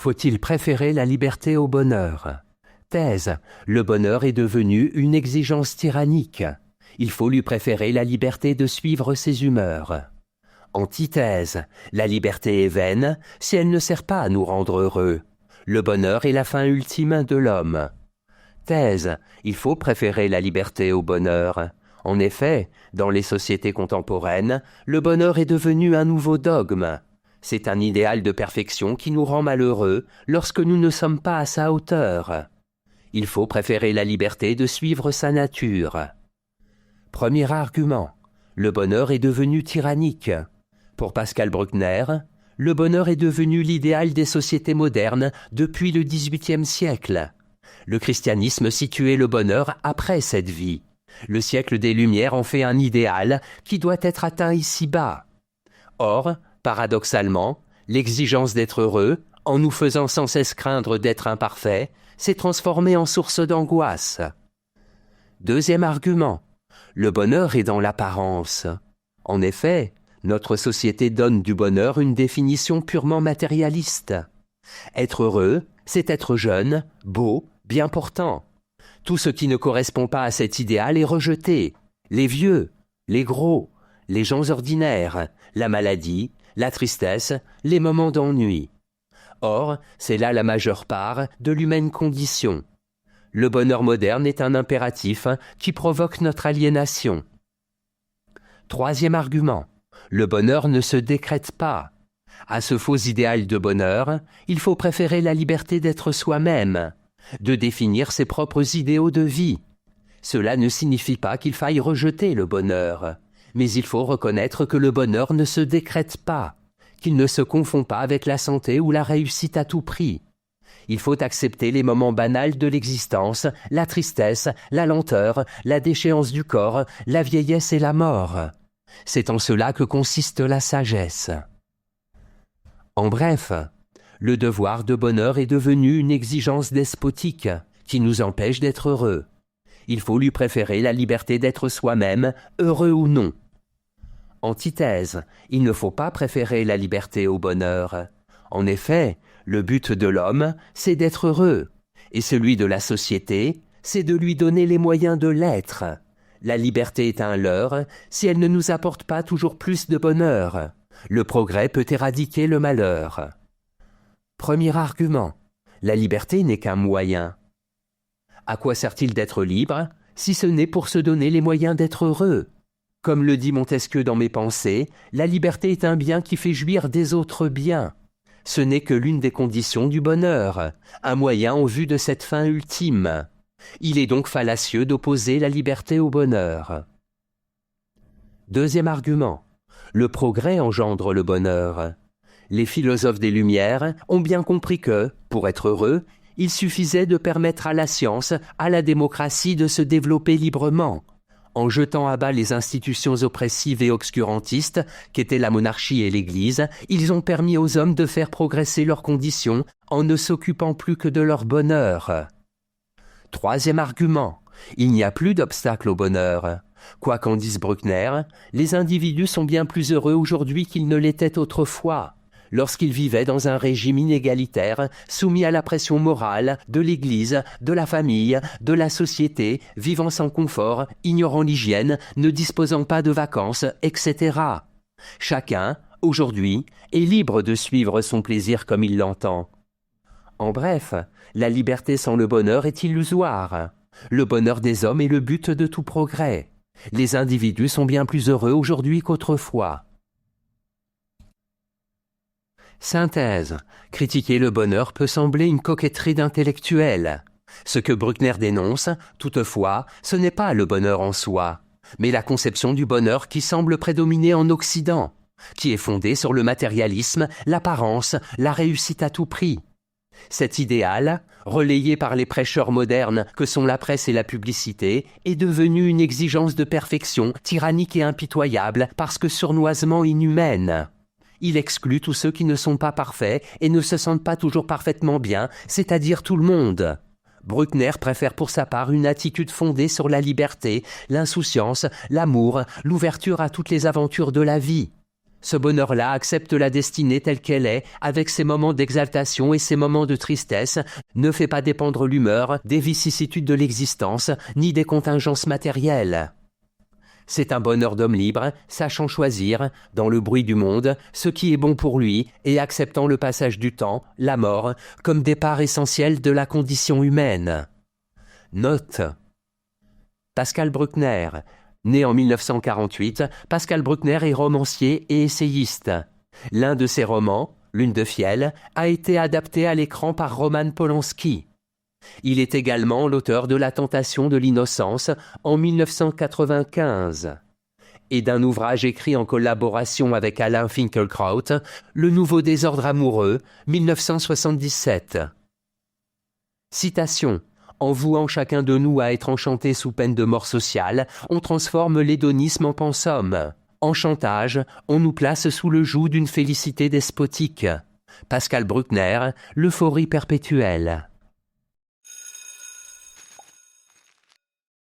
Faut-il préférer la liberté au bonheur? Thèse. Le bonheur est devenu une exigence tyrannique. Il faut lui préférer la liberté de suivre ses humeurs. Antithèse. La liberté est vaine si elle ne sert pas à nous rendre heureux. Le bonheur est la fin ultime de l'homme. Thèse. Il faut préférer la liberté au bonheur. En effet, dans les sociétés contemporaines, le bonheur est devenu un nouveau dogme. C'est un idéal de perfection qui nous rend malheureux lorsque nous ne sommes pas à sa hauteur. Il faut préférer la liberté de suivre sa nature. Premier argument. Le bonheur est devenu tyrannique. Pour Pascal Bruckner, le bonheur est devenu l'idéal des sociétés modernes depuis le XVIIIe siècle. Le christianisme situait le bonheur après cette vie. Le siècle des Lumières en fait un idéal qui doit être atteint ici-bas. Or, paradoxalement, l'exigence d'être heureux, en nous faisant sans cesse craindre d'être imparfaits, s'est transformée en source d'angoisse. Deuxième argument. Le bonheur est dans l'apparence. En effet, notre société donne du bonheur une définition purement matérialiste. Être heureux, c'est être jeune, beau, bien portant. Tout ce qui ne correspond pas à cet idéal est rejeté. Les vieux, les gros, les gens ordinaires, la maladie, la tristesse, les moments d'ennui. Or, c'est là la majeure part de l'humaine condition. Le bonheur moderne est un impératif qui provoque notre aliénation. Troisième argument. Le bonheur ne se décrète pas. À ce faux idéal de bonheur, il faut préférer la liberté d'être soi-même, de définir ses propres idéaux de vie. Cela ne signifie pas qu'il faille rejeter le bonheur, mais il faut reconnaître que le bonheur ne se décrète pas, qu'il ne se confond pas avec la santé ou la réussite à tout prix. Il faut accepter les moments banals de l'existence, la tristesse, la lenteur, la déchéance du corps, la vieillesse et la mort. C'est en cela que consiste la sagesse. En bref, le devoir de bonheur est devenu une exigence despotique qui nous empêche d'être heureux. Il faut lui préférer la liberté d'être soi-même, heureux ou non. Antithèse, il ne faut pas préférer la liberté au bonheur. En effet, le but de l'homme, c'est d'être heureux, et celui de la société, c'est de lui donner les moyens de l'être. La liberté est un leurre si elle ne nous apporte pas toujours plus de bonheur. Le progrès peut éradiquer le malheur. Premier argument. La liberté n'est qu'un moyen. À quoi sert-il d'être libre, si ce n'est pour se donner les moyens d'être heureux? Comme le dit Montesquieu dans Mes pensées, la liberté est un bien qui fait jouir des autres biens. Ce n'est que l'une des conditions du bonheur, un moyen en vue de cette fin ultime. Il est donc fallacieux d'opposer la liberté au bonheur. Deuxième argument. Le progrès engendre le bonheur. Les philosophes des Lumières ont bien compris que, pour être heureux, il suffisait de permettre à la science, à la démocratie de se développer librement. En jetant à bas les institutions oppressives et obscurantistes qu'étaient la monarchie et l'Église, ils ont permis aux hommes de faire progresser leurs conditions en ne s'occupant plus que de leur bonheur. Troisième argument, il n'y a plus d'obstacle au bonheur. Quoi qu'en dise Bruckner, les individus sont bien plus heureux aujourd'hui qu'ils ne l'étaient autrefois, lorsqu'ils vivaient dans un régime inégalitaire, soumis à la pression morale de l'Église, de la famille, de la société, vivant sans confort, ignorant l'hygiène, ne disposant pas de vacances, etc. Chacun, aujourd'hui, est libre de suivre son plaisir comme il l'entend. En bref, la liberté sans le bonheur est illusoire. Le bonheur des hommes est le but de tout progrès. Les individus sont bien plus heureux aujourd'hui qu'autrefois. Synthèse. Critiquer le bonheur peut sembler une coquetterie d'intellectuel. Ce que Bruckner dénonce, toutefois, ce n'est pas le bonheur en soi, mais la conception du bonheur qui semble prédominer en Occident, qui est fondée sur le matérialisme, l'apparence, la réussite à tout prix. Cet idéal, relayé par les prêcheurs modernes que sont la presse et la publicité, est devenu une exigence de perfection tyrannique et impitoyable parce que sournoisement inhumaine. Il exclut tous ceux qui ne sont pas parfaits et ne se sentent pas toujours parfaitement bien, c'est-à-dire tout le monde. Bruckner préfère pour sa part une attitude fondée sur la liberté, l'insouciance, l'amour, l'ouverture à toutes les aventures de la vie. Ce bonheur-là accepte la destinée telle qu'elle est, avec ses moments d'exaltation et ses moments de tristesse, ne fait pas dépendre l'humeur des vicissitudes de l'existence, ni des contingences matérielles. C'est un bonheur d'homme libre, sachant choisir, dans le bruit du monde, ce qui est bon pour lui et acceptant le passage du temps, la mort, comme des parts essentielles de la condition humaine. Note. Pascal Bruckner. Né en 1948, Pascal Bruckner est romancier et essayiste. L'un de ses romans, Lune de Fiel, a été adapté à l'écran par Roman Polanski. Il est également l'auteur de La Tentation de l'innocence en 1995 et d'un ouvrage écrit en collaboration avec Alain Finkielkraut, Le Nouveau désordre amoureux, 1977. Citation. En vouant chacun de nous à être enchanté sous peine de mort sociale, on transforme l'hédonisme en pensum. En chantage, on nous place sous le joug d'une félicité despotique. Pascal Bruckner, L'euphorie perpétuelle.